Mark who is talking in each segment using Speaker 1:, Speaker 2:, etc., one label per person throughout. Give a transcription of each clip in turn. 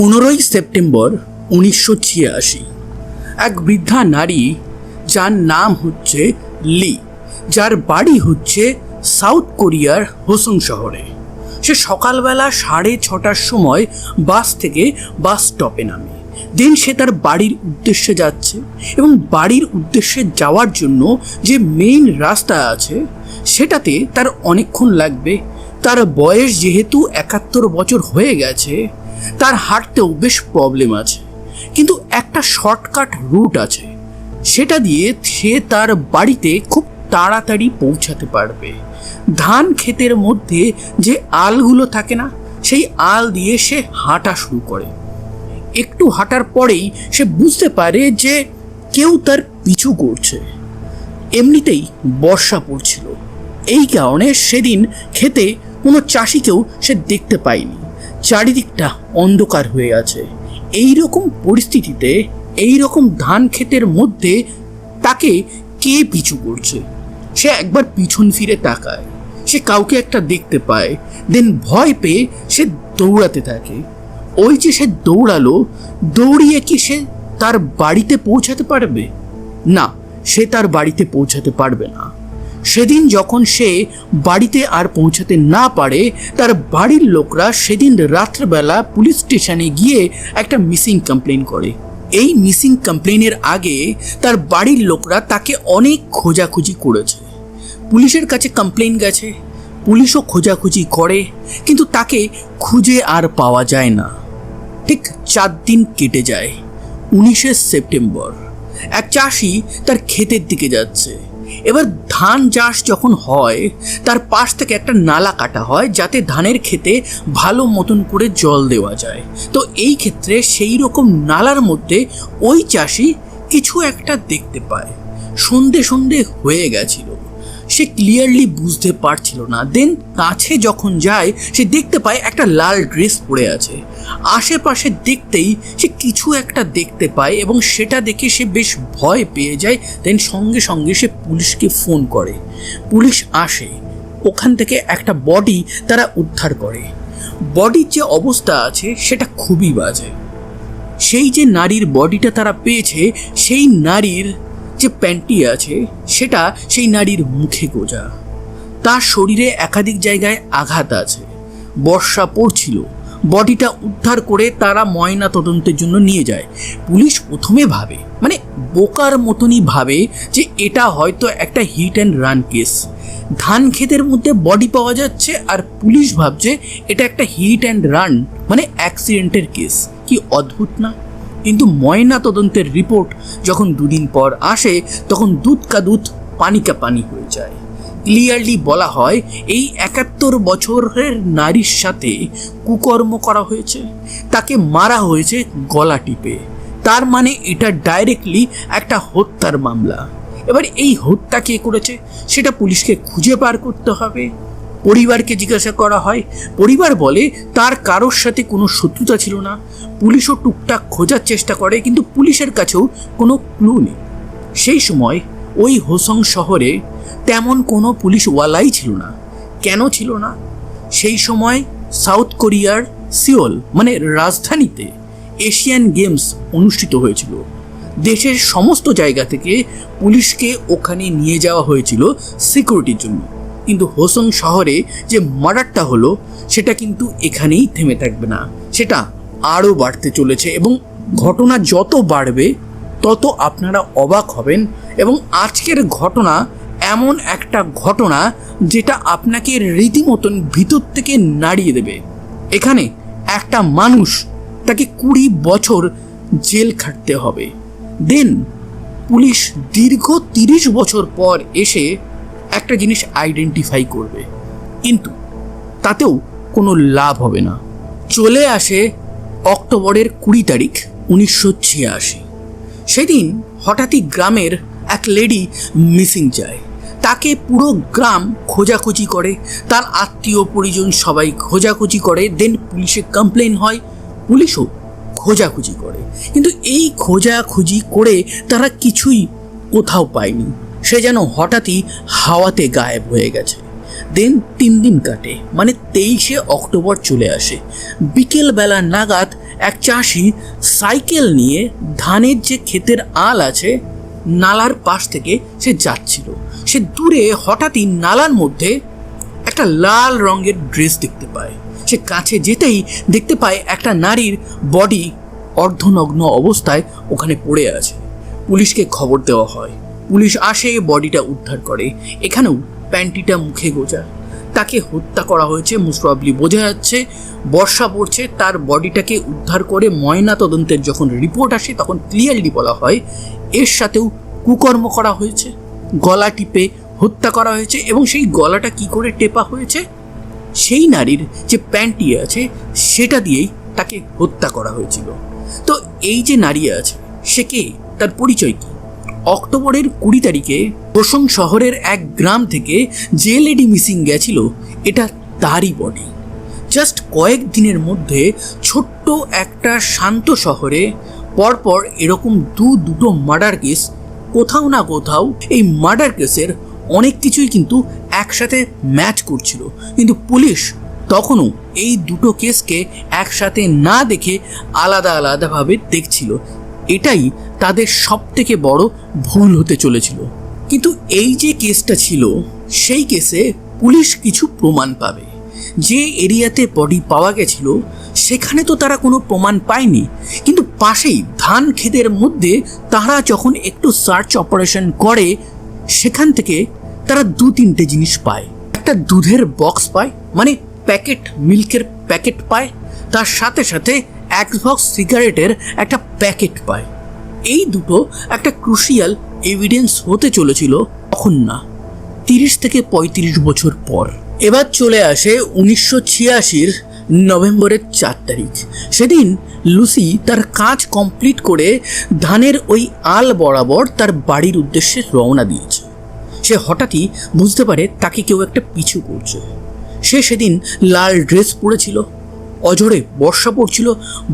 Speaker 1: 15ই September 1986 এক বৃদ্ধা নারী যার নাম হচ্ছে লি, যার বাড়ি হচ্ছে সাউথ কোরিয়ার হোসং শহরে। সে সকালবেলা 6:30টার সময় বাস থেকে বাস স্টপে নামে। দেন সে তার বাড়ির উদ্দেশ্যে যাচ্ছে এবং বাড়ির উদ্দেশ্যে যাওয়ার জন্য যে মেইন রাস্তা আছে সেটাতে তার অনেকক্ষণ লাগবে। তার বয়স যেহেতু 71 বছর হয়ে গেছে, তার হাঁটতেও বেশ প্রবলেম আছে, কিন্তু একটা শর্টকাট রুট আছে, সেটা দিয়ে সে তার বাড়িতে খুব তাড়াতাড়ি পৌঁছাতে পারবে। ধান ক্ষেতের মধ্যে যে আলগুলো থাকে না, সেই আল দিয়ে সে হাঁটা শুরু করে। একটু হাঁটার পরেই সে বুঝতে পারে যে কেউ তার পিছু করছে। এমনিতেই বর্ষা পড়ছিল, এই কারণে সেদিন ক্ষেতে কোনো চাষিকেও সে দেখতে পায়নি। চারিদিকটা অন্ধকার হয়ে আছে। এই রকম পরিস্থিতিতে, এই রকম ধান ক্ষেতের মধ্যে তাকে কে পিছু করছে? সে একবার পিছন ফিরে তাকায়, সে কাউকে একটা দেখতে পায়। দেন ভয় পেয়ে সে দৌড়াতে থাকে। ওই যে সে দৌড়ালো, দৌড়িয়ে কি সে তার বাড়িতে পৌঁছাতে পারবে? না, সে তার বাড়িতে পৌঁছাতে পারবে না। সেদিন যখন সে বাড়িতে আর পৌঁছাতে না পারে, তার বাড়ির লোকরা সেদিন রাত্রেবেলা পুলিশ স্টেশনে গিয়ে একটা মিসিং কমপ্লেন করে। এই মিসিং কমপ্লেনের আগে তার বাড়ির লোকরা তাকে অনেক খোঁজাখুঁজি করেছে। পুলিশের কাছে কমপ্লেন গেছে, পুলিশও খোঁজাখুঁজি করে, কিন্তু তাকে খুঁজে আর পাওয়া যায় না। ঠিক 4 দিন কেটে যায়। 19শে সেপ্টেম্বর এক চাষি তার ক্ষেতের দিকে যাচ্ছে। এবার ধান চাষ যখন হয়, তার পাশ থেকে একটা নালা কাটা হয় যাতে ধানের ক্ষেতে ভালো মতন করে জল দেওয়া যায়। তো এই ক্ষেত্রে সেই রকম নালার মধ্যে ওই চাষি কিছু একটা দেখতে পায়। সন্ধে সন্ধে হয়ে গেছিল, সে ক্লিয়ারলি বুঝতে পারছিল না। দেন কাছে যখন যায়, সে দেখতে পায় একটা লাল ড্রেস পরে আছে। আশেপাশে দেখতেই সে কিছু একটা দেখতে পায় এবং সেটা দেখে সে বেশ ভয় পেয়ে যায়। দেন সঙ্গে সঙ্গে সে পুলিশকে ফোন করে। পুলিশ আসে, ওখান থেকে একটা বডি তারা উদ্ধার করে। বডির যে অবস্থা আছে সেটা খুবই বাজে। সেই যে নারীর বডিটা তারা পেয়েছে, সেই নারীর যে প্যান্টি আছে সেটা সেই নারীর মুখে গোজা। তার শরীরে একাধিক জায়গায় আঘাত আছে। বর্ষা পড়ছিল। বডিটা উদ্ধার করে তারা ময়না তদন্তের জন্য নিয়ে যায়। পুলিশ প্রথমে ভাবে, মানে বোকার মতনই ভাবে, যে এটা হয়তো একটা হিট অ্যান্ড রান কেস। ধান ক্ষেতের মধ্যে বডি পাওয়া যাচ্ছে আর পুলিশ ভাবছে এটা একটা হিট অ্যান্ড রান, মানে অ্যাক্সিডেন্টের কেস। কি অদ্ভুত না? কিন্তু ময়না তদন্তের রিপোর্ট যখন 2 দিন পর আসে, তখন দুধ কা দুধ পানি কা পানি হয়ে যায়। ক্লিয়ারলি বলা হয় এই 71 বছরের নারীর সাথে কুকর্ম করা হয়েছে, তাকে মারা হয়েছে গলা টিপে। তার মানে এটা ডাইরেক্টলি একটা হত্যার মামলা। এবার এই হত্যা কে করেছে সেটা পুলিশকে খুঁজে বার করতে হবে। পরিবারকে জিজ্ঞাসা করা হয়। পরিবার বলে তার কারোর সাথে কোনো শত্রুতা ছিল না। পুলিশও টুকটাক খোঁজার চেষ্টা করে, কিন্তু পুলিশের কাছেও কোনো ক্লু নেই। সেই সময় ওই হোসং শহরে তেমন কোনো পুলিশওয়ালাই ছিল না। কেন ছিল না? সেই সময় সাউথ কোরিয়ার সিওল, মানে রাজধানীতে, এশিয়ান গেমস অনুষ্ঠিত হয়েছিল। দেশের সমস্ত জায়গা থেকে পুলিশকে ওখানে নিয়ে যাওয়া হয়েছিল সিকিউরিটির জন্য। কিন্তু হোসং শহরে যে মার্ডারটা হলো সেটা কিন্তু এখানেই থেমে থাকবে না, সেটা আরও বাড়তে চলেছে এবং ঘটনা যত বাড়বে তত আপনারা অবাক হবেন। এবং আজকের ঘটনা এমন একটা ঘটনা যেটা আপনাকে রীতিমতন ভিতর থেকে নাড়িয়ে দেবে। এখানে একটা মানুষ, তাকে 20 বছর জেল খাটতে হবে। দেন পুলিশ দীর্ঘ 30 বছর পর এসে একটা জিনিস আইডেন্টিফাই করবে, কিন্তু তাতেও কোনো লাভ হবে না। চলে আসে অক্টোবরের 20 তারিখ 1986। সেদিন হঠাৎই গ্রামের এক লেডি মিসিং যায়। তাকে পুরো গ্রাম খোঁজাখুঁজি করে, তার আত্মীয় পরিজন সবাই খোঁজাখুঁজি করে। দেন পুলিশে কমপ্লেন হয়, পুলিশও খোঁজাখুঁজি করে, কিন্তু এই খোঁজাখুঁজি করে তারা কিছুই কোথাও পায়নি। সে যেন হঠাৎই হাওয়াতে গায়েব হয়ে গেছে। দেন 3 দিন কাটে, মানে 23শে অক্টোবর চলে আসে। বিকেলবেলা নাগাদ এক চাষি সাইকেল নিয়ে ধানের যে ক্ষেতের আল আছে নালার পাশ থেকে সে যাচ্ছিল। সে দূরে হঠাৎই নালার মধ্যে একটা লাল রঙের ড্রেস দেখতে পায়। সে কাছে যেতেই দেখতে পায় একটা নারীর বডি অর্ধনগ্ন অবস্থায় ওখানে পড়ে আছে। পুলিশকে খবর দেওয়া হয়, পুলিশ আসে, বডিটা উদ্ধার করে। এখানেও প্যান্টিটা মুখে গোজা, তাকে হত্যা করা হয়েছে মোস্ট প্রবাবলি। বোঝা যাচ্ছে বর্ষা পড়ছে, তার বডিটাকে উদ্ধার করে ময়না তদন্তের যখন রিপোর্ট আসে তখন ক্লিয়ারলি বলা হয় এর সাথেও কুকর্ম করা হয়েছে, গলা টিপে হত্যা করা হয়েছে। এবং সেই গলাটা কি করে টেপা হয়েছে, সেই নারীর যে প্যান্টি আছে সেটা দিয়েই তাকে হত্যা করা হয়েছিল। তো এই যে নারী আছে সে কে, তার পরিচয় কি? অক্টোবরের 20 তারিখে হোসং শহরের এক গ্রাম থেকে যে লেডি মিসিং গেছিল এটা তারই বডি। জাস্ট কয়েক দিনের মধ্যে ছোট্ট একটা শান্ত শহরে পরপর এরকম দুটো মার্ডার কেস, কোথাও না কোথাও এই মার্ডার কেসের অনেক কিছুই কিন্তু একসাথে ম্যাচ করছিল। কিন্তু পুলিশ তখনও এই দুটো কেসকে একসাথে না দেখে আলাদা আলাদাভাবে দেখছিল। এটাই তাদের সবথেকে বড় ভুল হতে চলেছিল। কিন্তু এই যে কেসটা ছিল সেই কেসে পুলিশ কিছু প্রমাণ পাবে। যে এরিয়াতে বডি পাওয়া গেছিল সেখানে তো তারা কোনো প্রমাণ পায়নি, কিন্তু পাশেই ধান ক্ষেতের মধ্যে তারা যখন একটু সার্চ অপারেশন করে সেখান থেকে তারা 2-3টে জিনিস পায়। একটা দুধের বক্স পায়, মানে প্যাকেট মিল্কের প্যাকেট পায়, তার সাথে সাথে এক বক্স সিগারেটের একটা প্যাকেট পায়। এই দুটো একটা ক্রুশিয়াল এভিডেন্স হতে চলেছিল তখন না, 30 থেকে 35 বছর পর। এবার চলে আসে 1986 নভেম্বরের 4 তারিখ। সেদিন লুসি তার কাজ কমপ্লিট করে ধানের ওই আল বরাবর তার বাড়ির উদ্দেশ্যে রওনা দিয়েছে। সে হঠাৎই বুঝতে পারে তাকে কেউ একটা পিছু করছে। সে সেদিন লাল ড্রেস পরেছিল, অঝরে বর্ষা পড়ছিল,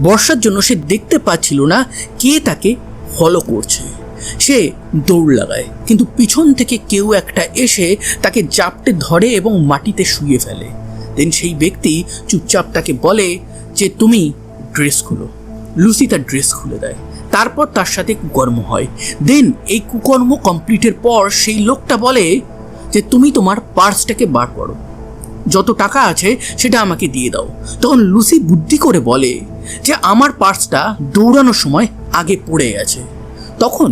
Speaker 1: বর্ষার জন্য সে দেখতে পাচ্ছিল না কে তাকে ফলো করছে। সে দৌড় লাগায়, কিন্তু পিছন থেকে কেউ একটা এসে তাকে জাপটে ধরে এবং মাটিতে শুয়ে ফেলে। দেন সেই ব্যক্তি চুপচাপ তাকে বলে যে তুমি ড্রেস খুলো। লুসি তার ড্রেস খুলে দেয়, তারপর তার সাথে কুকর্ম হয়। দেন এই কুকর্ম কমপ্লিটের পর সেই লোকটা বলে যে তুমি তোমার পার্সটাকে বার করো, যত টাকা আছে সেটা আমাকে দিয়ে দাও। তখন লুসি বুদ্ধি করে বলে যে আমার পার্সটা দৌড়ানোর সময় আগে পড়ে গেছে। তখন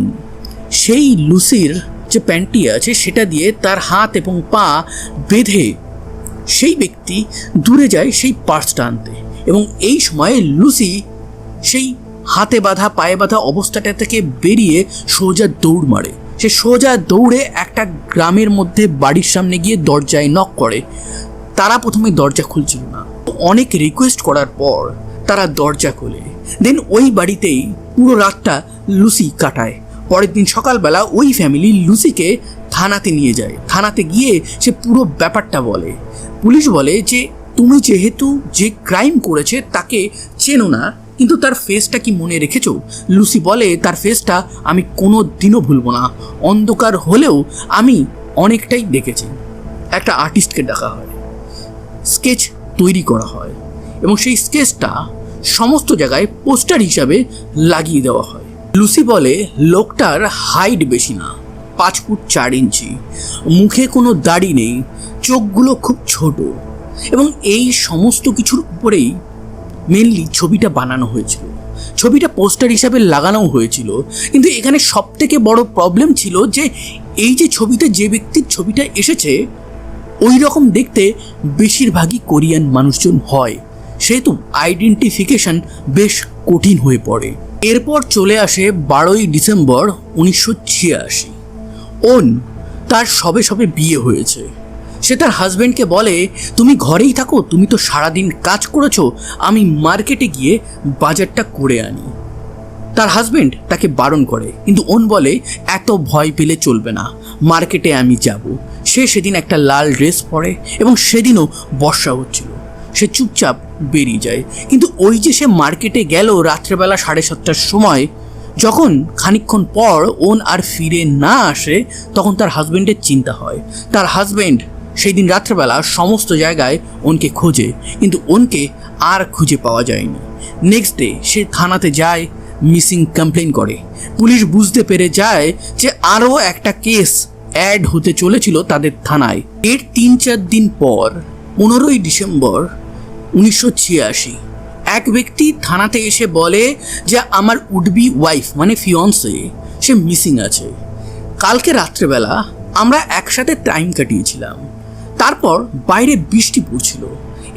Speaker 1: সেই লুসির যে প্যান্টি আছে সেটা দিয়ে তার হাত এবং পা বেঁধে সেই ব্যক্তি দূরে যায় সেই পার্সটা আনতে। এবং এই সময় লুসি সেই হাতে বাঁধা পায়ে বাঁধা অবস্থাটা থেকে বেরিয়ে সোজা দৌড় মারে। সে সোজা দৌড়ে একটা গ্রামের মধ্যে বাড়ির সামনে গিয়ে দরজায় নক করে। তারা প্রথমে দরজা খুলছিল না, অনেক রিকোয়েস্ট করার পর তারা দরজা খোলে। দেন ওই বাড়িতেই পুরো রাতটা লুসি কাটায়। পরের দিন সকালবেলা ওই ফ্যামিলি লুসিকে থানাতে নিয়ে যায়। থানাতে গিয়ে সে পুরো ব্যাপারটা বলে। পুলিশ বলে যে তুমি যেহেতু যে ক্রাইম করেছে তাকে চেনো না, কিন্তু তার ফেসটা কি মনে রেখেছো? লুসি বলে তার ফেসটা আমি কোনো দিনও ভুলবো না, অন্ধকার হলেও আমি অনেকটাই দেখেছি। একটা আর্টিস্টকে ডাকা হয়, স্কেচ তৈরি করা হয় এবং সেই স্কেচটা সমস্ত জায়গায় পোস্টার হিসাবে লাগিয়ে দেওয়া হয়। লুসি বলে লোকটার হাইট বেশি না, 5 ফুট 4 ইঞ্চি, মুখে কোনো দাড়ি নেই, চোখগুলো খুব ছোট এবং এই সমস্ত কিছুর উপরেই মেনলি ছবিটা বানানো হয়েছিল। ছবিটা পোস্টার হিসাবে লাগানো হয়েছিল, কিন্তু এখানে সবথেকে বড় প্রবলেম ছিল যে এই যে ছবিতে যে ব্যক্তির ছবিটা এসেছে ওই রকম দেখতে বেশিরভাগই কোরিয়ান মানুষজন হয়, সেহেতু আইডেন্টিফিকেশন বেশ কঠিন হয়ে পড়ে। এরপর চলে আসে 12ই ডিসেম্বর 1986। ওন তার সবে সবে বিয়ে হয়েছে। সে তার হাজব্যান্ডকে বলে তুমি ঘরেই থাকো, তুমি তো সারাদিন কাজ করেছো, আমি মার্কেটে গিয়ে বাজারটা করে আনি। তার হাজব্যান্ড তাকে বারণ করে, কিন্তু ওন বলে এত ভয় পেলে চলবে না, মার্কেটে আমি যাব। সে সেদিন একটা লাল ড্রেস পরে এবং সেদিনও বর্ষা হচ্ছিল। সে চুপচাপ বেরিয়ে যায়, কিন্তু ওই যে সে মার্কেটে গেল রাত্রেবেলা 7:30টার সময়, যখন খানিকক্ষণ পর ওন আর ফিরে না আসে তখন তার হাজব্যান্ডের চিন্তা হয়। তার হাজব্যান্ড সেই দিন রাত্রেবেলা সমস্ত জায়গায় ওনকে খোঁজে, কিন্তু ওনকে আর খুঁজে পাওয়া যায়নি। নেক্সট ডে সে থানাতে যায়, মিসিং কমপ্লেন করে। পুলিশ বুঝতে পেরে যায় যে আরও একটা কেস অ্যাড হতে চলেছিল তাদের থানায়। এর 3-4 দিন পর 15ই ডিসেম্বর 1986 এক ব্যক্তি থানাতে এসে বলে যে আমার উডবি ওয়াইফ মানে ফিয়ন্সে সে মিসিং আছে। কালকে রাত্রেবেলা আমরা একসাথে টাইম কাটিয়েছিলাম, তারপর বাইরে বৃষ্টি পড়ছিল,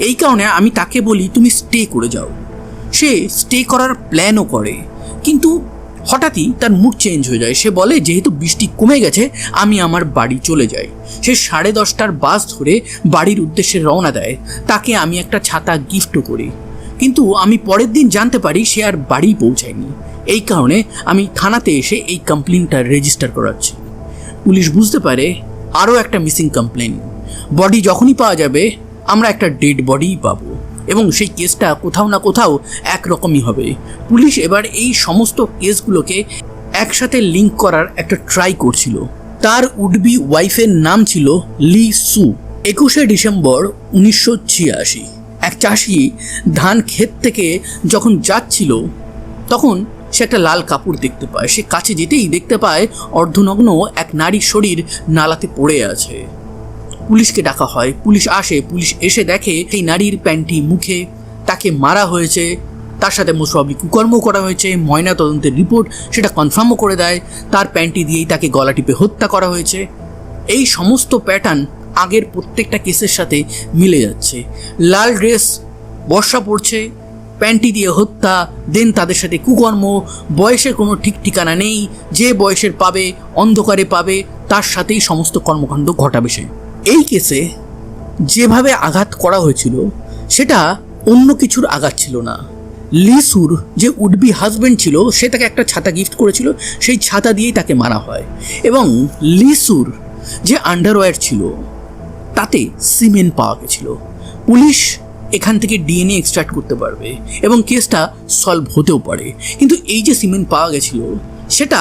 Speaker 1: এই কারণে আমি তাকে বলি তুমি স্টে করে যাও। সে স্টে করার প্ল্যানও করে, কিন্তু হঠাৎই তার মুড চেঞ্জ হয়ে যায়। সে বলে যেহেতু বৃষ্টি কমে গেছে আমি আমার বাড়ি চলে যাই। সে 10:30টার বাস ধরে বাড়ির উদ্দেশ্যে রওনা দেয়। তাকে আমি একটা ছাতা গিফটও করি, কিন্তু আমি পরের দিন জানতে পারি সে আর বাড়ি পৌঁছায়নি। এই কারণে আমি থানাতে এসে এই কমপ্লেনটা রেজিস্টার করাচ্ছি। পুলিশ বুঝতে পারে আরও একটা মিসিং কমপ্লেন। বডি যখনই পাওয়া যাবে আমরা একটা ডেড বডিই পাবো, এবং সেই কেসটা কোথাও না কোথাও একরকমই হবে। পুলিশ এবার এই সমস্ত কেসগুলোকে একসাথে লিঙ্ক করার একটা ট্রাই করছিল। তার উডবি ওয়াইফের নাম ছিল লি সু। 21শে ডিসেম্বর 1986 এক চাষি ধান ক্ষেত থেকে যখন যাচ্ছিল তখন সে একটা লাল কাপড় দেখতে পায়। সে কাছে যেতেই দেখতে পায় অর্ধনগ্ন এক নারীর শরীর নালাতে পড়ে আছে। পুলিশকে ডাকা হয়, পুলিশ আসে। পুলিশ এসে দেখে সেই নারীর প্যান্টি মুখে, তাকে মারা হয়েছে, তার সাথে মোসবাবি কুকর্ম করা হয়েছে। ময়না তদন্তের রিপোর্ট সেটা কনফার্মও করে দেয় তার প্যান্টি দিয়েই তাকে গলা টিপে হত্যা করা হয়েছে। এই সমস্ত প্যাটার্ন আগের প্রত্যেকটা কেসের সাথে মিলে যাচ্ছে। লাল ড্রেস, বর্ষা পড়ছে, প্যান্টি দিয়ে হত্যা, দেন তাদের সাথে কুকর্ম, বয়সের কোনো ঠিক ঠিকানা নেই, যে বয়সের পাবে অন্ধকারে পাবে, তার সাথেই সমস্ত কর্মকাণ্ড ঘটাবে সে। এই কেসে যেভাবে আঘাত করা হয়েছিল সেটা অন্য কিছুর আঘাত ছিল না। লিসুর যে উডবি হাজব্যান্ড ছিল সে তাকে একটা ছাতা গিফট করেছিল, সেই ছাতা দিয়েই তাকে মারা হয়। এবং লিসুর যে আন্ডারওয়্যার ছিল তাতে সিমেন্ট পাওয়া গেছিল। পুলিশ এখান থেকে ডিএনএ এক্সট্রাক্ট করতে পারবে এবং কেসটা সলভ হতেও পারে। কিন্তু এই যে সিমেন্ট পাওয়া গেছিল সেটা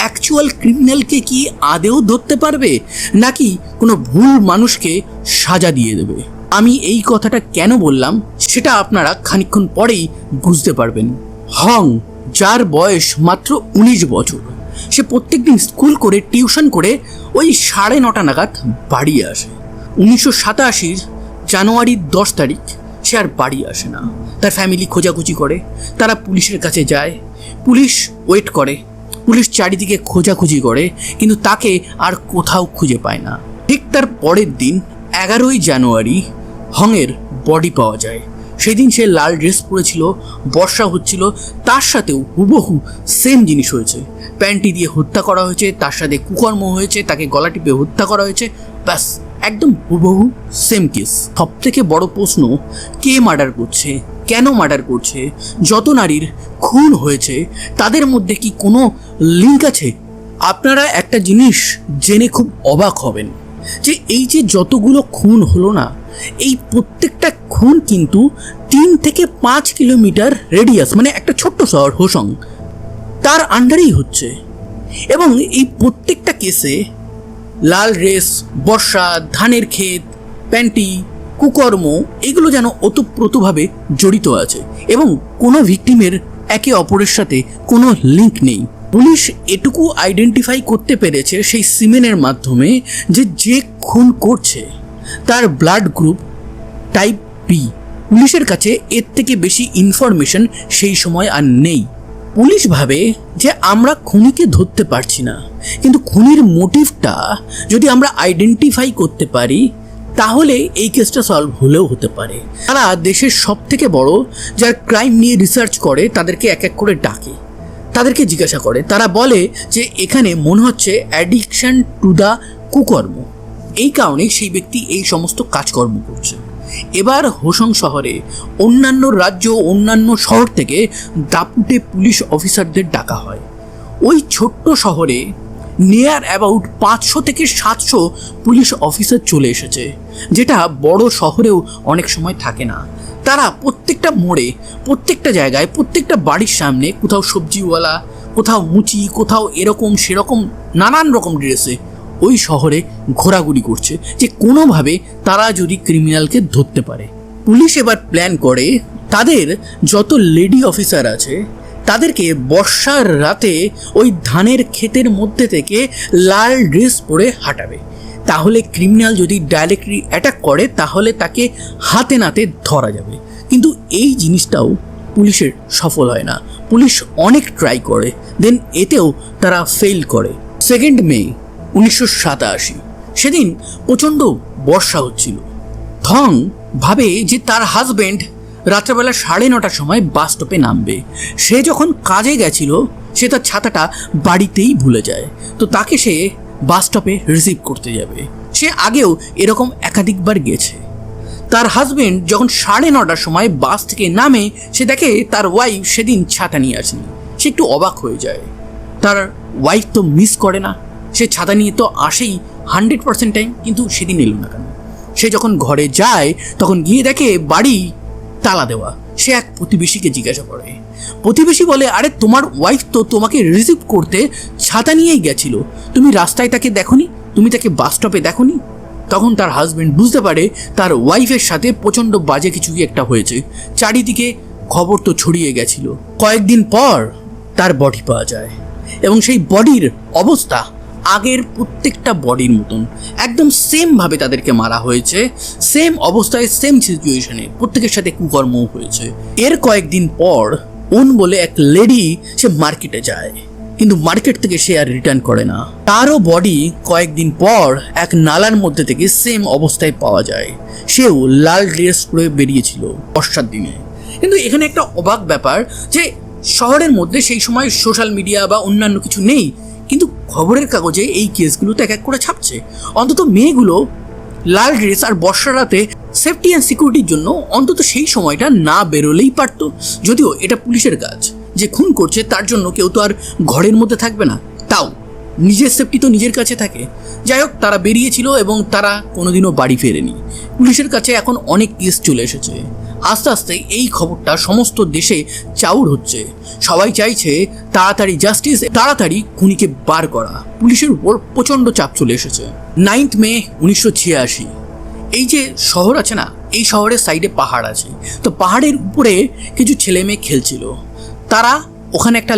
Speaker 1: অ্যাকচুয়াল ক্রিমিনালকে কি আদেও ধরতে পারবে, নাকি কোনো ভুল মানুষকে সাজা দিয়ে দেবে? আমি এই কথাটা কেন বললাম সেটা আপনারা খানিকক্ষণ পরেই বুঝতে পারবেন। হং, যার বয়স মাত্র 19 বছর, সে প্রত্যেকদিন স্কুল করে টিউশন করে ওই 9:30 নাগাদ বাড়ি আসে। 1987 জানুয়ারির 10 তারিখ সে আর বাড়ি আসে না। তার ফ্যামিলি খোঁজাখুঁজি করে, তারা পুলিশের কাছে যায়। পুলিশ ওয়েট করে, পুলিশ চারিদিকে খোঁজাখুঁজি করে, কিন্তু তাকে আর কোথাও খুঁজে পায় না। ঠিক তার পরের দিন 11ই জানুয়ারি হংয়ের বডি পাওয়া যায়। সেদিন সে লাল ড্রেস পরেছিল, বর্ষা হচ্ছিল, তার সাথেও হুবহু সেম জিনিস হয়েছে। প্যান্টি দিয়ে হত্যা করা হয়েছে, তার সাথে কুকর্ম হয়েছে, তাকে গলা টিপে হত্যা করা হয়েছে, ব্যাস একদম হুবহু সেম কেস। সব থেকে বড় প্রশ্ন, কে মার্ডার করছে, কেন মার্ডার করছে? যত নারীর খুন হয়েছে তাদের মধ্যে কি কোনো লিঙ্ক আছে? আপনারা একটা জিনিস জেনে খুব অবাক হবেন যে এই যে যতগুলো খুন হলো না, এই প্রত্যেকটা খুন কিন্তু 3 থেকে 5 কিলোমিটার রেডিয়াস মানে একটা ছোট্ট শহর হোসং তার আন্ডারেই হচ্ছে। এবং এই প্রত্যেকটা কেসে লাল ড্রেস, বর্ষা, ধানের ক্ষেত, প্যান্টি, কুকর্ম এগুলো যেন ওতপ্রোতভাবে জড়িত আছে এবং কোনো ভিকটিমের একে অপরের সাথে কোনো লিঙ্ক নেই। পুলিশ এটুকু আইডেন্টিফাই করতে পেরেছে সেই সিমেনের মাধ্যমে যে যে খুন করছে তার ব্লাড গ্রুপ টাইপ বি। পুলিশের কাছে এর থেকে বেশি ইনফরমেশন সেই সময় আর নেই। পুলিশ ভাবে যে আমরা খুনিকে ধরতে পারছি না, কিন্তু খুনির মোটিভটা যদি আমরা আইডেন্টিফাই করতে পারি তাহলে এই কেসটা সলভ হলেও হতে পারে। তারা দেশের সব থেকে বড় যার ক্রাইম নিয়ে রিসার্চ করে তাদেরকে এক এক করে ডাকে, তাদেরকে জিজ্ঞাসা করে। তারা বলে যে এখানে মনে হচ্ছে অ্যাডিকশন টু দ্য কুকর্ম, এই কারণেই সেই ব্যক্তি এই সমস্ত কাজকর্ম করছে। এবার হোসং শহরে অন্যান্য রাজ্য, অন্যান্য শহর থেকে দাপুটে পুলিশ অফিসারদের ডাকা হয়। ওই ছোট্ট শহরে নিয়ার অ্যাবাউট 500 থেকে 700 পুলিশ অফিসার চলে এসেছে, যেটা বড় শহরেও অনেক সময় থাকে না। তারা প্রত্যেকটা মোড়ে, প্রত্যেকটা জায়গায়, প্রত্যেকটা বাড়ির সামনে, কোথাও সবজিওয়ালা, কোথাও মুচি, কোথাও এরকম সেরকম নানান রকম ড্রেসে ওই শহরে ঘোরাঘুরি করছে যে কোনোভাবে তারা যদি ক্রিমিনালকে ধরতে পারে। পুলিশ এবার প্ল্যান করে তাদের যত লেডি অফিসার আছে তাদেরকে বর্ষার রাতে ওই ধানের ক্ষেতের মধ্যে থেকে লাল ড্রেস পরে হাঁটাবে। তাহলে ক্রিমিনাল যদি ডাইরেক্টলি অ্যাটাক করে তাহলে তাকে হাতে নাতে ধরা যাবে। কিন্তু এই জিনিসটাও পুলিশের সফল হয় না। পুলিশ অনেক ট্রাই করে, দেন এতেও তারা ফেল করে। 2 মে 1987 সেদিন প্রচণ্ড বর্ষা হচ্ছিল। থং ভাবে যে তার হাজব্যান্ড রাত্রেবেলা 9:30টার সময় বাস স্টপে নামবে। সে যখন কাজে গেছিল সে তার ছাতাটা বাড়িতেই ভুলে যায়। তো তাকে সে বাস স্টপে রিসিভ করতে যাবে। সে আগেও এরকম একাধিকবার গেছে। তার হাজব্যান্ড যখন 9:30টার সময় বাস থেকে নামে সে দেখে তার ওয়াইফ সেদিন ছাতা নিয়ে আসেনি। সে একটু অবাক হয়ে যায়। তার ওয়াইফ তো মিস করে না, সে ছাতা নিয়ে তো আসেই 100% টাইম, কিন্তু সেদিন এলো না কেন? সে যখন ঘরে যায় তখন গিয়ে দেখে বাড়ি তালা দেওয়া। সে এক প্রতিবেশীকে জিজ্ঞাসা করে। প্রতিবেশী বলে, আরে তোমার ওয়াইফ তো তোমাকে রিসিভ করতে ছাতা নিয়েই গেছিল, তুমি রাস্তায় তাকে দেখোনি? তুমি তাকে বাস স্টপে দেখোনি? তখন তার হাজব্যান্ড বুঝতে পারে তার ওয়াইফের সাথে প্রচণ্ড বাজে কিছু একটা হয়েছে। চারিদিকে খবর তো ছড়িয়ে গেছিল। কয়েকদিন পর তার বডি পাওয়া যায় এবং সেই বডির অবস্থা আগের প্রত্যেকটা বডির মতন, একদম সেমভাবে তাদেরকে মারা হয়েছে। সেম অবস্থায়, সেম সিচুয়েশনে, প্রত্যেকের সাথে কুকর্ম হয়েছে। এর কয়েকদিন পর ওন বলে এক লেডি সে মার্কেটে যায়, কিন্তু মার্কেট থেকে সে আর রিটার্ন করে না। তারও বডি কয়েকদিন পর এক নালার মধ্যে থেকে সেম অবস্থায় পাওয়া যায়। সেও লাল ড্রেস পরে বেরিয়েছিল বর্ষার দিনে। কিন্তু এখানে একটা অবাক ব্যাপার যে শহরের মধ্যে সেই সময় সোশ্যাল মিডিয়া বা অন্যান্য কিছু নেই, কিন্তু খবরের কাগজে এই কেসগুলো তো এক এক করে ছাপছে। অন্তত মেয়েগুলো লাল ড্রেস আর বর্ষার রাতে সেফটি অ্যান্ড সিকিউরিটির জন্য অন্তত সেই সময়টা না বেরোলেই পারতো। যদিও এটা পুলিশের কাজ, যে খুন করছে তার জন্য কেউ তো আর ঘরের মধ্যে থাকবে না, তাও নিজের সেফটি তো নিজের কাছে থাকে। যাই হোক, তারা বেরিয়েছিল এবং তারা কোনোদিনও বাড়ি ফেরেনি। পুলিশের কাছে এখন অনেক কেস চলে এসেছে। আস্তে আস্তে এই খবরটা সমস্ত দেশে চাউর হচ্ছে। সবাই চাইছে তাড়াতাড়ি জাস্টিস, তাড়াতাড়ি খুনিকে বার করা। পুলিশের উপর প্রচণ্ড চাপ চলে এসেছে। 9 মে 1986 এই যে শহর আছে না, এই শহরের সাইডে পাহাড় আছে। তো পাহাড়ের উপরে কিছু ছেলে মেয়ে খেলছিল। তারা ওখানে একটা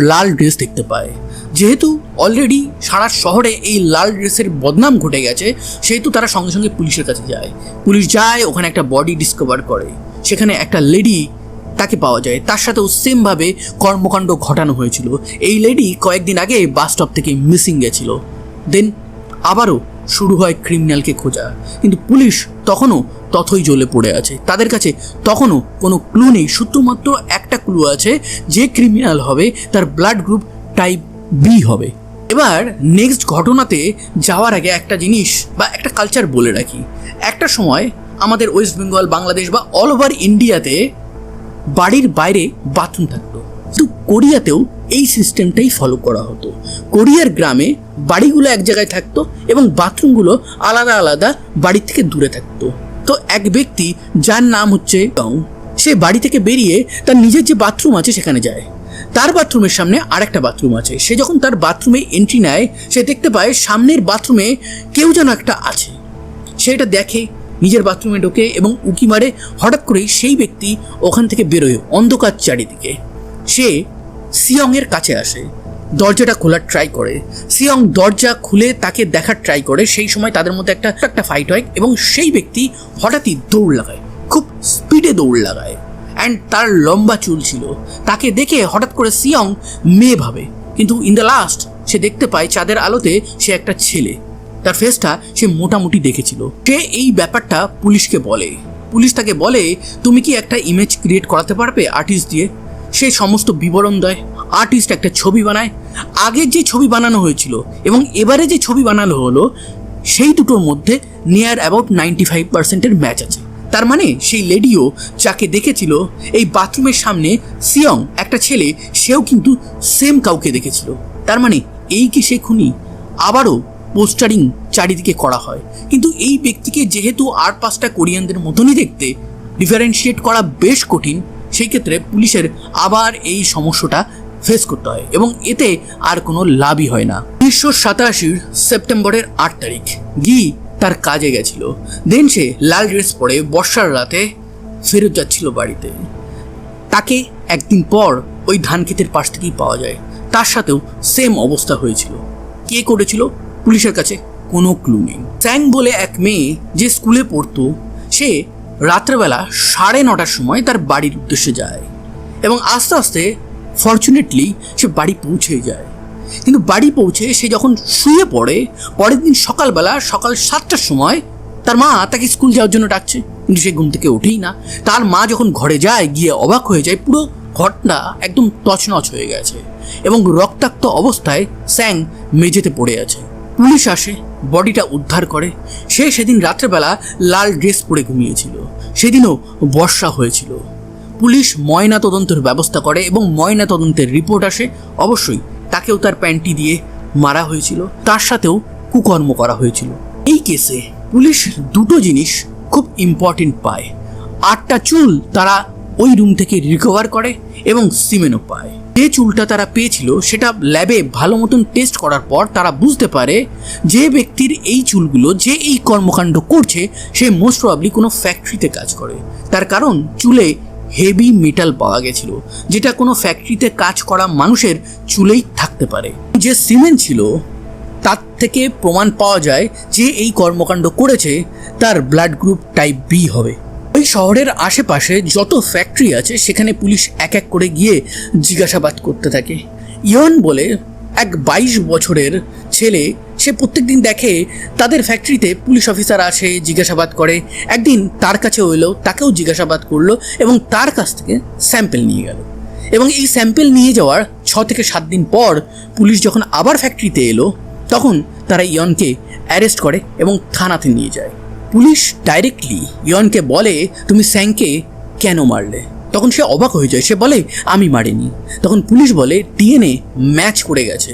Speaker 1: লাল ড্রেস দেখতে পায়। যেহেতু অলরেডি সারা শহরে এই লাল ড্রেসের বদনাম ঘটে গেছে, সেহেতু তারা সঙ্গে সঙ্গে পুলিশের কাছে যায়। পুলিশ যায়, ওখানে একটা বডি ডিসকভার করে। সেখানে একটা লেডি তাকে পাওয়া যায়, তার সাথেও সেমভাবে কর্মকাণ্ড ঘটানো হয়েছিল। এই লেডি কয়েকদিন আগে বাস স্টপ থেকে মিসিং গেছিল। দেন আবারও শুরু হয় ক্রিমিনালকে খোঁজা, কিন্তু পুলিশ তখনও তথই জ্বলে পড়ে আছে। তাদের কাছে তখনও কোনো ক্লু নেই। শুধুমাত্র একটা ক্লু আছে, যে ক্রিমিনাল হবে তার ব্লাড গ্রুপ টাইপ বি হবে। এবার নেক্সট ঘটনাতে যাওয়ার আগে একটা জিনিস বা একটা কালচার বলে রাখি। একটা সময় আমাদের ওয়েস্ট বেঙ্গল, বাংলাদেশ বা অল ওভার ইন্ডিয়াতে বাড়ির বাইরে বাথরুম থাকতো, কিন্তু কোরিয়াতেও এই সিস্টেমটাই ফলো করা হতো। কোরিয়ার গ্রামে বাড়িগুলো এক জায়গায় থাকতো এবং বাথরুমগুলো আলাদা আলাদা বাড়ি থেকে দূরে থাকতো। তো এক ব্যক্তি যার নাম হচ্ছে টং, সে বাড়ি থেকে বেরিয়ে তার নিজের যে বাথরুম আছে সেখানে যায়। তার বাথরুমের সামনে আরেকটা বাথরুম আছে। সে যখন তার বাথরুমে এন্ট্রি নেয়, সে দেখতে পায় সামনের বাথরুমে কেউ যেন একটা আছে। সে এটা দেখে, নিজের বাথরুমে ঢোকে এবং উকি মারে। হঠাৎ করেই সেই ব্যক্তি ওখান থেকে বেরোয় অন্ধকার চারিদিকে। সে সিয়ংয়ের কাছে আসে, দরজাটা খোলার ট্রাই করে। সিয়ং দরজা খুলে তাকে দেখার ট্রাই করে। সেই সময় তাদের মধ্যে একটা ফাইট হয় এবং সেই ব্যক্তি হঠাৎই দৌড় লাগায়, খুব স্পিডে দৌড় লাগায়। অ্যান্ড তার লম্বা চুল ছিল। তাকে দেখে হঠাৎ করে সিয়ং মেয়ে ভাবে, কিন্তু ইন দ্য লাস্ট সে দেখতে পায় চাঁদের আলোতে সে একটা ছেলে। তার ফেসটা সে মোটামুটি দেখেছিল। সে এই ব্যাপারটা পুলিশকে বলে। পুলিশ তাকে বলে, তুমি কি একটা ইমেজ ক্রিয়েট করাতে পারবে আর্টিস্ট দিয়ে? সে সমস্ত বিবরণ দেয়। আর্টিস্ট একটা ছবি বানায়। আগের যে ছবি বানানো হয়েছিল এবং এবারে যে ছবি বানানো হলো, সেই দুটোর মধ্যে নিয়ার অ্যাবাউট 95%-এর ম্যাচ আছে। তার মানে সেই লেডিও যাকে দেখেছিল এই বাথরুমের সামনে সিয়ং একটা ছেলে, সেও কিন্তু সেম কাউকে দেখেছিল। তার মানে এই কি সে খুনি? আবারও পোস্টারিং চারিদিকে করা হয়, কিন্তু এই ব্যক্তিকে যেহেতু আর 5টা কোরিয়ানদের মতনই দেখতে, ডিফারেন্সিয়েট করা বেশ কঠিন। সেই ক্ষেত্রে পুলিশের আবার এই সমস্যাটা ফেস করতে হয় এবং এতে আর কোনো লাভই হয় না। 1987 সেপ্টেম্বরের 8 তারিখ গি তার কাজে গেছিল। দেন সে লাল ড্রেস পরে বর্ষার রাতে ফেরত যাচ্ছিল বাড়িতে। তাকে একদিন পর ওই ধান ক্ষেতের পাশ থেকেই পাওয়া যায়। তার সাথেও সেম অবস্থা হয়েছিল। কে করেছিল? পুলিশের কাছে কোনো ক্লু নেই। স্যাং বলে এক মেয়ে যে স্কুলে পড়তো, সে রাত্রেবেলা 9:30টার সময় তার বাড়ির উদ্দেশ্যে যায় এবং আস্তে আস্তে ফরচুনেটলি সে বাড়ি পৌঁছে যায়। কিন্তু বাড়ি পৌঁছে সে যখন শুয়ে পড়ে, পরের দিন সকালবেলা সকাল 7টার সময় তার মা তাকে স্কুল যাওয়ার জন্য ডাকছে, কিন্তু সে ঘুম থেকে ওঠেই না। তার মা যখন ঘরে যায়, গিয়ে অবাক হয়ে যায়, পুরো ঘরটা একদম তছনছ হয়ে গেছে এবং রক্তাক্ত অবস্থায় স্যাং মেঝেতে পড়ে আছে। পুলিশ আসে, বডিটা উদ্ধার করে। সে সেদিন রাত্রেবেলা লাল ড্রেস পরে ঘুমিয়েছিল। সেদিনও বর্ষা হয়েছিল। পুলিশ ময়না তদন্তের ব্যবস্থা করে এবং ময়না তদন্তের রিপোর্ট আসে। অবশ্যই তাকেও তার প্যান্টি দিয়ে মারা হয়েছিল, তার সাথেও কুকর্ম করা হয়েছিল। এই কেসে পুলিশ দুটো জিনিস খুব ইম্পর্টেন্ট পায়। 8টা চুল তারা ওই রুম থেকে রিকভার করে এবং সিমেন্টও পায়। যে চুলটা তারা পেয়েছিল সেটা ল্যাবে ভালো মতন টেস্ট করার পর তারা বুঝতে পারে যে ব্যক্তির এই চুলগুলো, যে এই কর্মকাণ্ড করছে, সে মোস্ট প্রবাবলি কোনো ফ্যাক্টরিতে কাজ করে। তার কারণ চুলে হেভি মেটাল পাওয়া গেছিল, যেটা কোনো ফ্যাক্টরিতে কাজ করা মানুষের চুলেই থাকতে পারে। যে সিমেন্ট ছিল তার থেকে প্রমাণ পাওয়া যায় যে এই কর্মকাণ্ড করেছে তার ব্লাড গ্রুপ টাইপ বি হবে। ওই শহরের আশেপাশে যত ফ্যাক্টরি আছে সেখানে পুলিশ এক এক করে গিয়ে জিজ্ঞাসাবাদ করতে থাকে। ইয়ন বলে এক 22 বছরের ছেলে, সে প্রত্যেকদিন দেখে তাদের ফ্যাক্টরিতে পুলিশ অফিসার আসে, জিজ্ঞাসাবাদ করে। একদিন তার কাছে এলো, তাকেও জিজ্ঞাসাবাদ করলো এবং তার কাছ থেকে স্যাম্পেল নিয়ে গেল। এবং এই স্যাম্পেল নিয়ে যাওয়ার 6 থেকে 7 দিন পর পুলিশ যখন আবার ফ্যাক্টরিতে এলো, তখন তারা ইয়নকে অ্যারেস্ট করে এবং থানাতে নিয়ে যায়। পুলিশ ডাইরেক্টলি ইয়নকে বলে, তুমি স্যাংকে কেন মারলে? তখন সে অবাক হয়ে যায়, সে বলে আমি মারিনি। তখন পুলিশ বলে ডিএনএ ম্যাচ করে গেছে,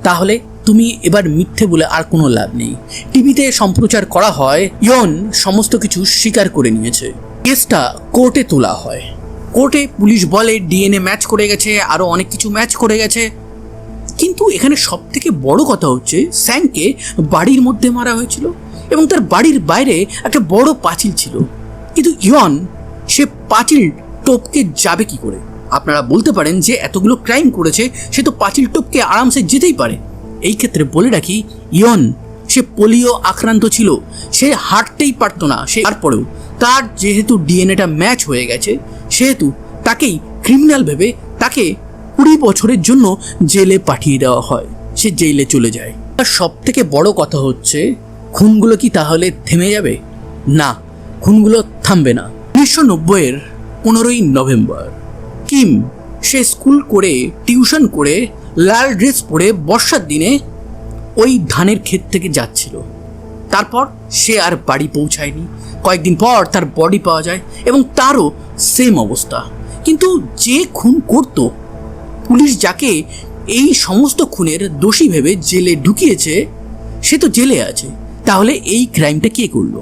Speaker 1: তাহলে তুমি এবার মিথ্যে বলে আর কোনো লাভ নেই। টিভিতে সম্প্রচার করা হয় ইয়ন সমস্ত কিছু স্বীকার করে নিয়েছে। কেসটা কোর্টে তোলা হয়। কোর্টে পুলিশ বলে ডিএনএ ম্যাচ করে গেছে, আরও অনেক কিছু ম্যাচ করে গেছে। কিন্তু এখানে সব থেকে বড় কথা হচ্ছে স্যাংকে বাড়ির মধ্যে মারা হয়েছিল এবং তার বাড়ির বাইরে একটা বড় পাঁচিল ছিল। কিন্তু ইয়ন সে পাঁচিল টপকে যাবে কি করে? আপনারা বলতে পারেন যে এতগুলো ক্রাইম করেছে, সে তো পাঁচিল টপকে আরামসে যেতেই পারে। এই ক্ষেত্রে বলে রাখি, ইয়ন সে পোলিও আক্রান্ত ছিল, সে হাঁটতেই পারতো না। সে তারপরেও তার যেহেতু ডিএনএটা ম্যাচ হয়ে গেছে, সেহেতু তাকেই ক্রিমিনাল ভেবে তাকে 20 বছরের জন্য জেলে পাঠিয়ে দেওয়া হয়। সে জেলে চলে যায়। আর সব থেকে বড় কথা হচ্ছে, খুনগুলো কি তাহলে থেমে যাবে? না, খুনগুলো থামবে না। 1990-এর 15ই নভেম্বর কিম সে স্কুল করে, টিউশন করে, লাল ড্রেস পরে বর্ষার দিনে ওই ধানের ক্ষেত থেকে যাচ্ছিল। তারপর সে আর বাড়ি পৌঁছায়নি। কয়েকদিন পর তার বডি পাওয়া যায় এবং তারও সেম অবস্থা। কিন্তু যে খুন করত, পুলিশ যাকে এই সমস্ত খুনের দোষী ভেবে জেলে ঢুকিয়েছে, সে তো জেলে আছে। তাহলে এই ক্রাইমটা কে করলো?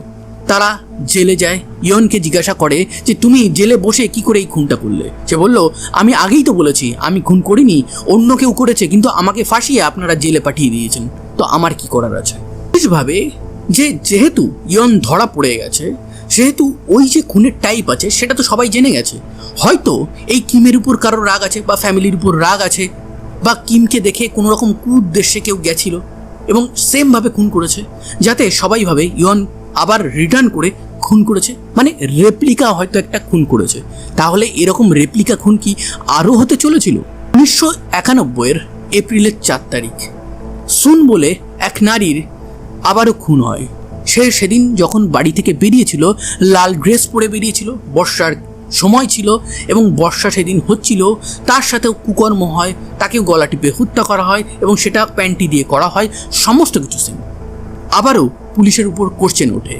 Speaker 1: তারা জেলে যায়, ইয়নকে জিজ্ঞাসা করে যে তুমি জেলে বসে কি করে এই খুনটা করলে? সে বলল, আমি আগেই তো বলেছি আমি খুন করিনি, অন্য কেউ করেছে, কিন্তু আমাকে ফাঁসিয়ে আপনারা জেলে পাঠিয়ে দিয়েছেন, তো আমার কি করার আছে? পুলিশ ভাবে যে যেহেতু ইয়ন ধরা পড়ে গেছে, সেহেতু ওই যে খুনের টাইপ আছে সেটা তো সবাই জেনে গেছে। হয়তো এই কিমের উপর কারোর রাগ আছে বা ফ্যামিলির উপর রাগ আছে, বা কিমকে দেখে কোনো রকম কুউদ্দেশ্যে কেউ গেছিল এবং সেমভাবে খুন করেছে, যাতে সবাই ভাবে ইয়ন আবার রিটার্ন করে খুন করেছে, মানে রেপ্লিকা হয়তো একটা খুন করেছে। তাহলে এরকম রেপ্লিকা খুন কি আরও হতে চলেছিল? 1991-এর এপ্রিলের 4 তারিখ সুন বলে এক নারীর আবারও খুন হয়। সে সেদিন যখন বাড়ি থেকে বেরিয়েছিল, লাল ড্রেস পরে বেরিয়েছিল, বর্ষার সময় ছিল এবং বর্ষা সেদিন হচ্ছিল। তার সাথেও কুকর্ম হয়, তাকেও গলা টিপে হত্যা করা হয় এবং সেটা প্যান্টি দিয়ে করা হয়। সমস্ত কিছু সেম। আবারও পুলিশের উপর কোশ্চেন ওঠে,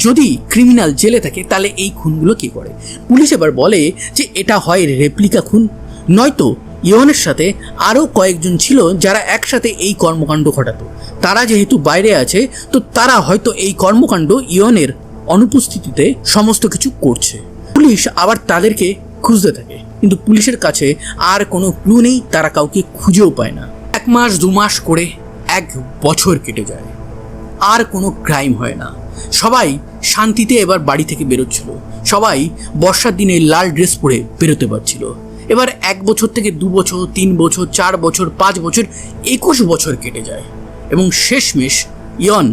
Speaker 1: যদি ক্রিমিনাল জেলে থাকে তাহলে এই খুনগুলো কে করে? পুলিশ এবার বলে যে এটা হয় রেপ্লিকা খুন, নয়তো ইয়নের সাথে আরও কয়েকজন ছিল যারা একসাথে এই কর্মকাণ্ড ঘটাতো। তারা যেহেতু বাইরে আছে, তো তারা হয়তো এই কর্মকাণ্ড ইয়নের অনুপস্থিতিতে সমস্ত কিছু করছে। পুলিশ আবার তাদেরকে খুঁজতে থাকে, কিন্তু পুলিশের কাছে আর কোনো ক্লু নেই, তারা কাউকে খুঁজেও পায় না। 1 মাস 2 মাস করে 1 বছর কেটে যায়, আর কোনো ক্রাইম হয় না। সবাই শান্তিতে এবার বাড়ি থেকে বেরোচ্ছিল, সবাই বর্ষার দিনে লাল ড্রেস পরে বেরোতে পারছিল। এবার 1 বছর থেকে 2 বছর, 3 বছর, 4 বছর, 5 বছর, 21 বছর কেটে যায় এবং শেষমেশ ইয়ন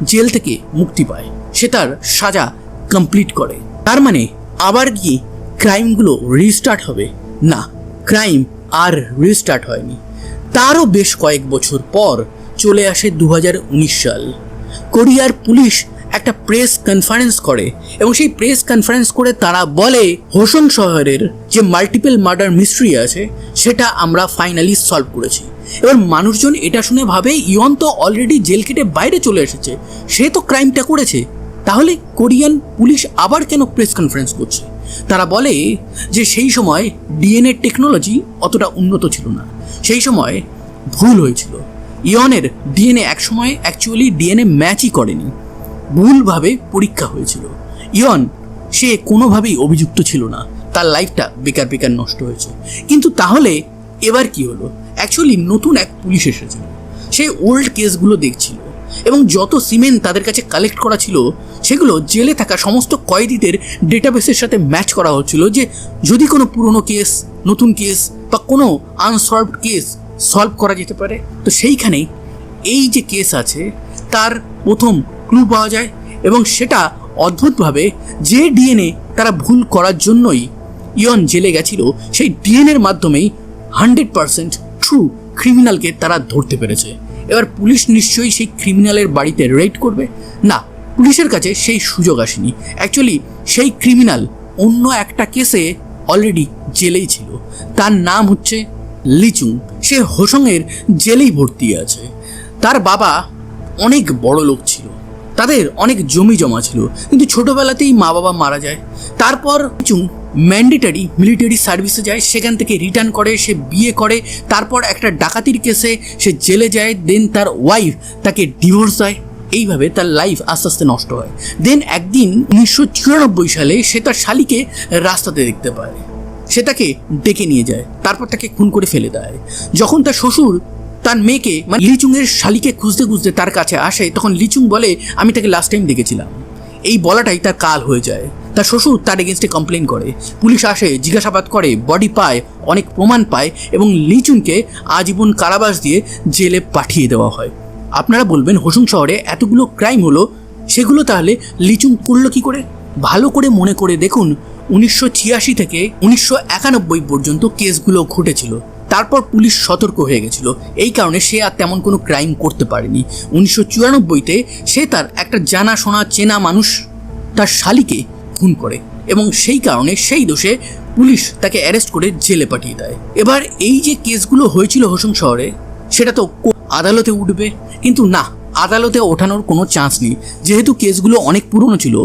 Speaker 1: জেল থেকে মুক্তি পায়। সে তার সাজা কমপ্লিট করে। তার মানে আবার কি ক্রাইমগুলো রিস্টার্ট হবে? না, ক্রাইম আর রিস্টার্ট হয়নি। তারও বেশ কয়েক বছর পর চলে আসে 2019 সাল। কোরিয়ার পুলিশ একটা প্রেস কনফারেন্স করে এবং সেই প্রেস কনফারেন্স করে তারা বলে হোসং শহরের যে মাল্টিপল মার্ডার মিস্ট্রি আছে সেটা আমরা ফাইনালি সলভ করেছি। এবার মানুষজন এটা শুনে ভাবে ইয়ন তো অলরেডি জেল কেটে বাইরে চলে এসেছে, সে তো ক্রাইমটা করেছে, তাহলে কোরিয়ান পুলিশ আবার কেন প্রেস কনফারেন্স করছে? তারা বলে যে সেই সময় ডিএনএ টেকনোলজি অতটা উন্নত ছিল না, সেই সময় ভুল হয়েছিল। ইয়নের ডিএনএ একসময় অ্যাকচুয়ালি ডিএনএ ম্যাচই করেনি, ভুলভাবে পরীক্ষা হয়েছিল। ইয়ন সে কোনোভাবেই অভিযুক্ত ছিল না, তার লাইফটা বেকার বেকার নষ্ট হয়েছে। কিন্তু তাহলে এবার কি হলো? অ্যাকচুয়ালি নতুন এক পুলিশ এসেছিল, সে ওল্ড কেসগুলো দেখছিল এবং যত সিমেন্ট তাদের কাছে কালেক্ট করা ছিল সেগুলো জেলে থাকা সমস্ত কয়েদিদের ডেটাবেসের সাথে ম্যাচ করা হচ্ছিল, যে যদি কোনো পুরনো কেস, নতুন কেস বা কোনো আনসলভড কেস সলভ করা যেতে পারে। তো সেইখানেই এই যে কেস আছে তার প্রথম ক্লু পাওয়া যায় এবং সেটা অদ্ভুতভাবে যে ডিএনএ তারা ভুল করার জন্যই ইয়ন জেলে গেছিল, সেই ডিএনএর মাধ্যমেই 100% ট্রু ক্রিমিনালকে তারা ধরতে পেরেছে। এবার পুলিশ নিশ্চয়ই সেই ক্রিমিনালের বাড়িতে রেড করবে? না, পুলিশের কাছে সেই সুযোগ আসেনি। অ্যাকচুয়ালি সেই ক্রিমিনাল অন্য একটা কেসে অলরেডি জেলেই ছিল, তার নাম হচ্ছে লিচুং। সে হোসংয়ের জেলেই ভর্তি আছে। তার বাবা অনেক বড় লোক ছিল, তাদের অনেক জমি জমা ছিল, কিন্তু ছোটবেলাতেই মা বাবা মারা যায়। তারপর লিচুং ম্যান্ডেটারি মিলিটারি সার্ভিসে যায়, সেখান থেকে রিটার্ন করে, সে বিয়ে করে, তারপর একটা ডাকাতির কেসে সে জেলে যায়, দেন তার ওয়াইফ তাকে ডিভোর্স দেয়। এইভাবে তার লাইফ আস্তে আস্তে নষ্ট হয়। দেন একদিন 1994 সালে সে তার শালিকে রাস্তাতে দেখতে পায়, সে তাকে ডেকে নিয়ে যায়, তারপর তাকে খুন করে ফেলে দেয়। যখন তার শ্বশুর তার মেয়েকে মানে লিচুংয়ের শালিকে খুঁজতে খুঁজতে তার কাছে আসে, তখন লিচুং বলে আমি তাকে লাস্ট টাইম দেখেছিলাম। এই বলাটাই তার কাল হয়ে যায়। তার শ্বশুর তার এগেনস্টে কমপ্লেন করে, পুলিশ আসে, জিজ্ঞাসাবাদ করে, বডি পায়, অনেক প্রমাণ পায় এবং লিচুংকে আজীবন কারাবাস দিয়ে জেলে পাঠিয়ে দেওয়া হয়। আপনারা বলবেন হোসং শহরে এতগুলো ক্রাইম হলো, সেগুলো তাহলে লিচুং করলো কি করে? ভালো করে মনে করে দেখুন, 1986 থেকে 1991 পর্যন্ত কেসগুলো ঘটেছিল। তারপর পুলিশ সতর্ক হয়ে গেছিল, এই কারণে সে আর তেমন কোনো ক্রাইম করতে পারেনি। 1994-তে সে তার একটা জানাশোনা চেনা মানুষ তার শালিকে খুন করে এবং সেই কারণে সেই দোষে পুলিশ তাকে অ্যারেস্ট করে জেলে পাঠিয়ে দেয়। এবার এই যে কেসগুলো হয়েছিল হোসং শহরে, সেটা তো আদালতে উঠবে, কিন্তু না, আদালতে ওঠানোর কোনো চান্স নেই। যেহেতু কেসগুলো অনেক পুরনো ছিল,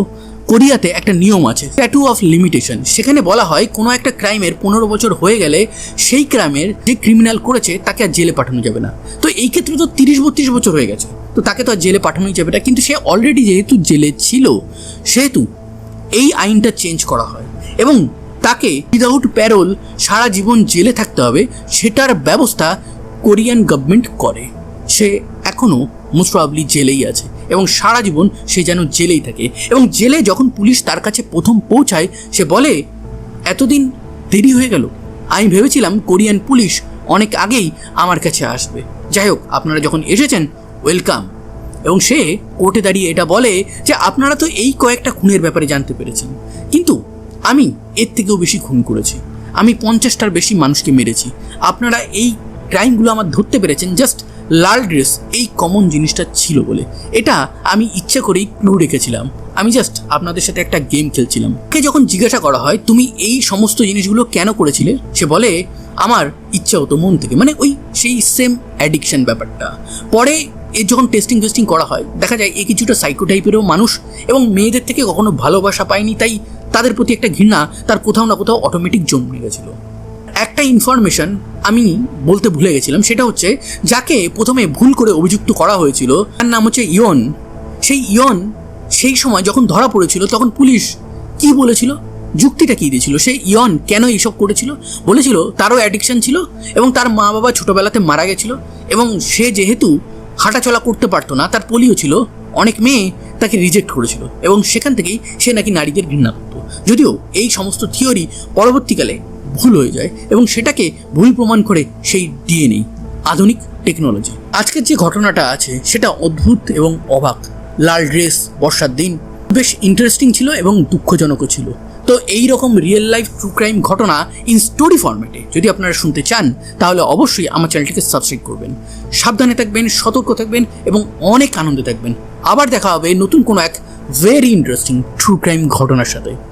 Speaker 1: কোরিয়াতে একটা নিয়ম আছে, স্ট্যাটু অফ লিমিটেশন। সেখানে বলা হয় কোনো একটা ক্রাইমের 15 বছর হয়ে গেলে সেই ক্রাইমের যে ক্রিমিনাল করেছে তাকে আর জেলে পাঠানো যাবে না। তো এই ক্ষেত্রে তো 30-32 বছর হয়ে গেছে, তো তাকে তো আর জেলে পাঠানোই যাবে না। কিন্তু সে অলরেডি যেহেতু জেলে ছিল, সেহেতু এই আইনটা চেঞ্জ করা হয় এবং তাকে উইদাউট প্যারোল সারা জীবন জেলে থাকতে হবে, সেটার ব্যবস্থা কোরিয়ান গভর্নমেন্ট করে। সে এখনও মোস্ট প্রবাবলি জেলেই আছে এবং সারা জীবন সে যেন জেলেই থাকে। এবং জেলে যখন পুলিশ তার কাছে প্রথম পৌঁছায়, সে বলে এতদিন দেরি হয়ে গেল, আমি ভেবেছিলাম কোরিয়ান পুলিশ অনেক আগেই আমার কাছে আসবে। যাই হোক, আপনারা যখন এসেছেন ওয়েলকাম। এবং সে কোর্টে দাঁড়িয়ে এটা বলে যে আপনারা তো এই কয়েকটা খুনের ব্যাপারে জানতে পেরেছেন, কিন্তু আমি এর থেকেও বেশি খুন করেছি, আমি 50টার বেশি মানুষকে মেরেছি। আপনারা এই ক্রাইমগুলো আমার ধরতে পেরেছেন জাস্ট লাল ড্রেস এই কমন জিনিসটা ছিল বলে। এটা আমি ইচ্ছা করেই ক্লু রেখেছিলাম, আমি জাস্ট আপনাদের সাথে একটা গেম খেলছিলাম। কে যখন জিজ্ঞাসা করা হয় তুমি এই সমস্ত জিনিসগুলো কেন করেছিলে, সে বলে আমার ইচ্ছা হতো মন থেকে, মানে ওই সেই সেম অ্যাডিকশন ব্যাপারটা। পরে এর যখন টেস্টিং করা হয়, দেখা যায় এ কিছুটা সাইকো টাইপেরও মানুষ এবং মেয়েদের থেকে কখনো ভালোবাসা পায়নি, তাই তাদের প্রতি একটা ঘৃণা তার কোথাও না কোথাও অটোমেটিক জন্মে গেছিলো। একটা ইনফরমেশন আমি বলতে ভুলে গেছিলাম, সেটা হচ্ছে যাকে প্রথমে ভুল করে অভিযুক্ত করা হয়েছিল তার নাম হচ্ছে ইয়ন। সেই ইয়ন সেই সময় যখন ধরা পড়েছিল তখন পুলিশ কি বলেছিল, যুক্তিটা কী দিয়েছিল, সেই ইয়ন কেন এইসব করেছিল? বলেছিল তারও অ্যাডিকশন ছিল এবং তার মা বাবা ছোটোবেলাতে মারা গেছিল এবং সে যেহেতু হাঁটাচলা করতে পারতো না, তার পোলিও ছিল, অনেক মেয়ে তাকে রিজেক্ট করেছিল এবং সেখান থেকেই সে নাকি নারীদের ঘৃণা করত। যদিও এই সমস্ত থিওরি পরবর্তীকালে ভুল হয়ে যায় এবং সেটাকে ভুল প্রমাণ করে সেই ডিএনএ, আধুনিক টেকনোলজি। আজকের যে ঘটনাটা আছে সেটা অদ্ভুত এবং অবাক। লাল ড্রেস, বর্ষার দিন, বেশ ইন্টারেস্টিং ছিল এবং দুঃখজনকও ছিল। তো এই রকম রিয়েল লাইফ ট্রু ক্রাইম ঘটনা ইন স্টোরি ফরম্যাটে যদি আপনারা শুনতে চান তাহলে অবশ্যই আমার চ্যানেলটিকে সাবস্ক্রাইব করবেন। সাবধানে থাকবেন, সতর্ক থাকবেন এবং অনেক আনন্দে থাকবেন। আবার দেখা হবে নতুন কোনো এক ভেরি ইন্টারেস্টিং ট্রু ক্রাইম ঘটনার সাথে।